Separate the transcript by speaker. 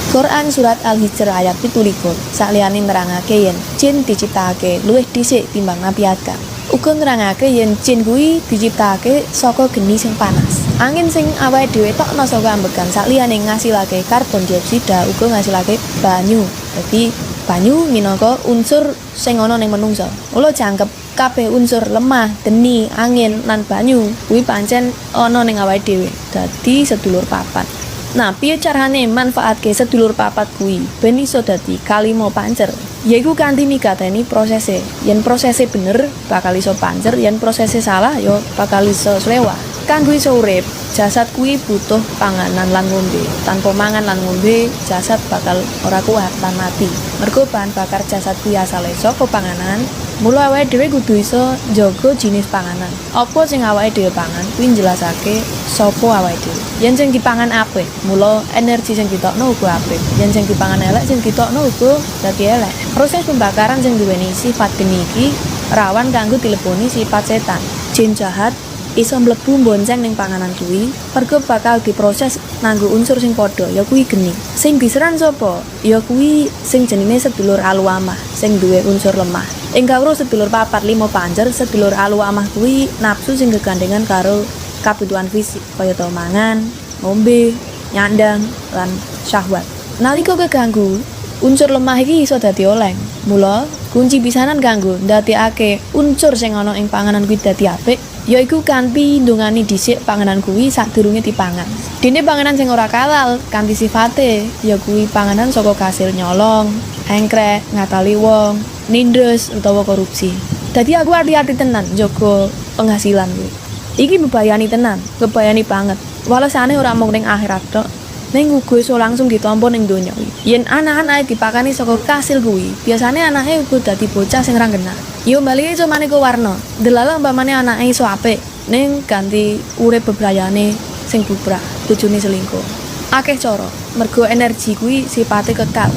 Speaker 1: Quran surat Al-Hijr ayat 17 saliyane nerangake yen jin diciptakake luwih dhisik timbang Nabi Adam. Uga nerangake yen jin kuwi diciptakake saka geni sing panas. Angin sing awake dhewe tokno saka ambegan saliyane ngasilake karbon dioksida uga ngasilake banyu. Dadi banyu minangka unsur sing ana ning menungsa. Mula jangkep kabeh unsur lemah, geni, angin lan banyu kuwi pancen ana ning awake dhewe. Dadi sedulur papat. Nah, piye carane manfaatke sedulur papat kuwi ben iso dadi kalimo pancer? Yaiku kanthi migateni prosese. Yen prosese bener bakal iso pancer, yen prosese salah ya bakal iso slewah. Kanggo iso urip, jasad kuwi butuh panganan lan ngombe. Tanpa mangan lan ngombe, jasad bakal ora kuat lan mati. Mergo bahan bakar jasad kuwi asale saka panganan, mula awake dhewe kudu iso njaga jinis panganan. Apa sing awake dhewe pangan kuwi njelasake sapa awake dhewe. Yen sing dipangan apik, mula energi sing ditokno uga apik. Yen sing dipangan elek, sing ditokno uga dadi elek. Proses pembakaran sing duweni sifat geni iki rawan kanggo dileboni sifat setan. Jin jahat iso mlebu bonceng ning panganan kuwi, mergo bakal diproses nganggo unsur sing padha, ya kuwi geni. Sing diseran sapa? Ya kuwi sing jenenge sedulur aluamah, sing duwe unsur lemah. Ing kawruh sedulur papat 5 pancer, sedulur aluamah kuwi nafsu sing gegandengan karo kabutuhan fisik, kaya to mangan, ngombe, nyandang, lan syahwat. Nalika keganggu, unsur lemah iki iso dadi oleng. Mula kunci pisanan kanggo ndadekake unsur sing ana ing panganan kuwi dadi apik yaiku kanthi ndongani dhisik panganan kuwi sadurunge dipangan. Dene panganan sing ora kalal kanthi sifate ya kuwi panganan saka kasil nyolong, engkrek, ngatali wong, nindes utawa korupsi. Dadi aku hati-hati tenan njaga penghasilan kuwi. Iki mbebayani tenan, mbebayani banget. Walesane ora mung ning akhirat tok, ning uga iso langsung ditampa ning donya kuwi. Yen anak-anake dipakani saka kasil kuwi, biasane anake uga dadi bocah sing ra genah. Yo bali iso maneka warna. Delala umpamane anake iso apik, ning ganti urip bebrayane sing bubrah, bojone selingkuh. Akeh cara, mergo energi kuwi sifate kekal.